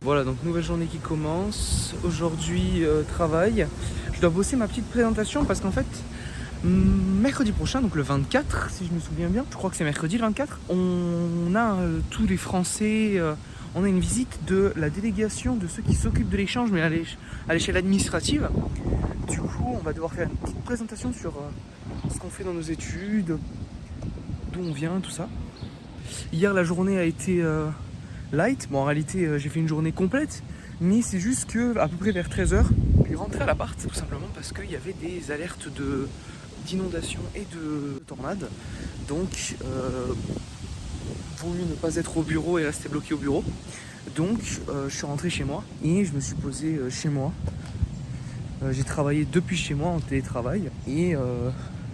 Voilà, donc nouvelle journée qui commence. Aujourd'hui, travail. Je dois bosser ma petite présentation parce qu'en fait, mercredi prochain, donc le 24, si je me souviens bien, je crois que c'est mercredi le 24, on a tous les Français, on a une visite de la délégation de ceux qui s'occupent de l'échange, mais à l'échelle administrative. Du coup, on va devoir faire une petite présentation sur ce qu'on fait dans nos études, d'où on vient, tout ça. Hier, la journée a été light. Bon, en réalité, j'ai fait une journée complète, mais c'est juste que à peu près vers 13h, je suis rentré à l'appart, tout simplement parce qu'il y avait des alertes d'inondation et de tornades. Donc, vaut mieux ne pas être au bureau et rester bloqué au bureau. Donc, je suis rentré chez moi et je me suis posé chez moi. J'ai travaillé depuis chez moi en télétravail et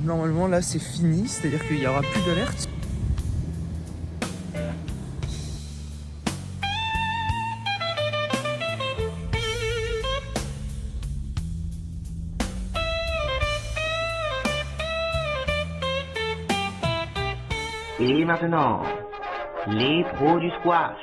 normalement là c'est fini, c'est-à-dire qu'il n'y aura plus d'alerte. Et maintenant, les pros du squash.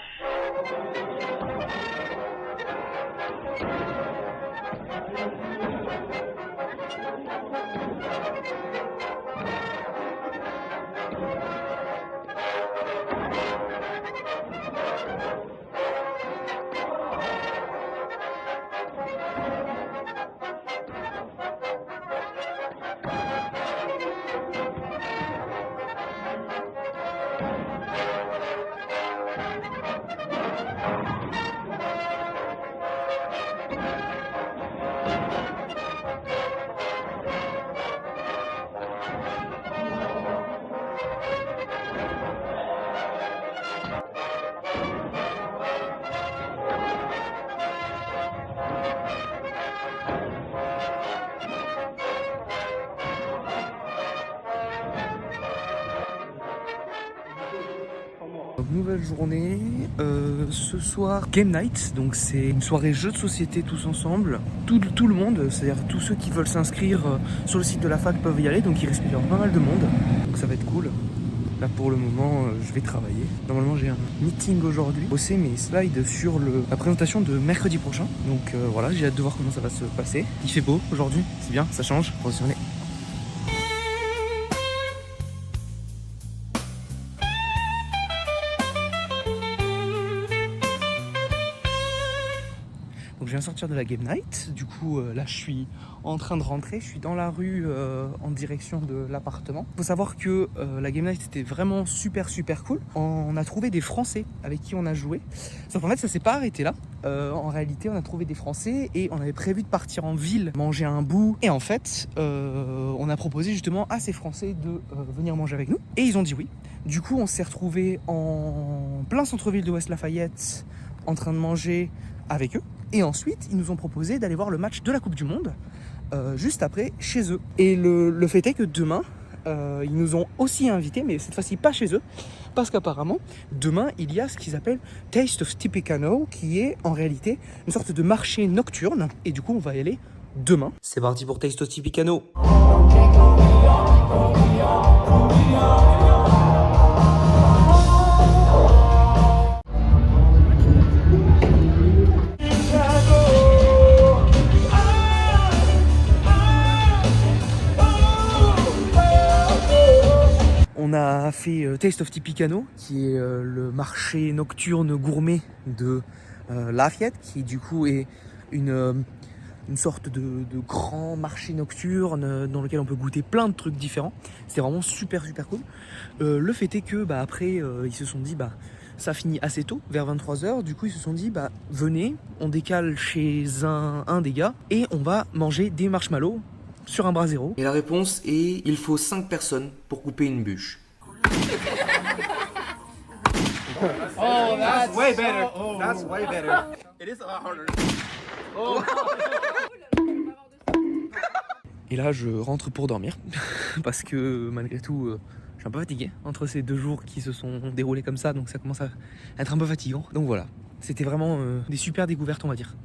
Donc, nouvelle journée, ce soir Game Night, donc c'est une soirée jeux de société tous ensemble, tout le monde, c'est-à-dire tous ceux qui veulent s'inscrire sur le site de la fac peuvent y aller, donc il risque d'y avoir pas mal de monde, donc ça va être cool. Là pour le moment je vais travailler, normalement j'ai un meeting aujourd'hui, bosser mes slides sur la présentation de mercredi prochain, donc voilà, j'ai hâte de voir comment ça va se passer. Il fait beau aujourd'hui, c'est bien, ça change, positionnez. Donc je viens de sortir de la Game Night, du coup là je suis en train de rentrer, je suis dans la rue en direction de l'appartement. Il faut savoir que la Game Night était vraiment super cool. On a trouvé des Français avec qui on a joué, sauf qu'en fait ça s'est pas arrêté là. En réalité on a trouvé des Français et on avait prévu de partir en ville, manger un bout. Et en fait on a proposé justement à ces Français de venir manger avec nous. Et ils ont dit oui. Du coup on s'est retrouvés en plein centre-ville de West Lafayette en train de manger avec eux. Et ensuite, ils nous ont proposé d'aller voir le match de la Coupe du Monde juste après chez eux. Et le fait est que demain, ils nous ont aussi invités, mais cette fois-ci pas chez eux, parce qu'apparemment, demain, il y a ce qu'ils appellent Taste of Tippecanoe, qui est en réalité une sorte de marché nocturne. Et du coup, on va y aller demain. C'est parti pour Taste of Tippecanoe. On a fait Taste of Tippecanoe, qui est le marché nocturne gourmet de Lafayette, qui du coup est une sorte de grand marché nocturne dans lequel on peut goûter plein de trucs différents. C'était vraiment super cool. Le fait est que après, ils se sont dit ça finit assez tôt, vers 23h. Du coup, ils se sont dit venez, on décale chez un des gars et on va manger des marshmallows sur un brasero. Et la réponse est il faut 5 personnes pour couper une bûche. Oh, that's way better. That's way better. It is a lot harder. Oh. Et là, je rentre pour dormir parce que malgré tout, je suis un peu fatigué entre ces 2 jours qui se sont déroulés comme ça, donc ça commence à être un peu fatigant. Donc voilà, c'était vraiment des super découvertes, on va dire.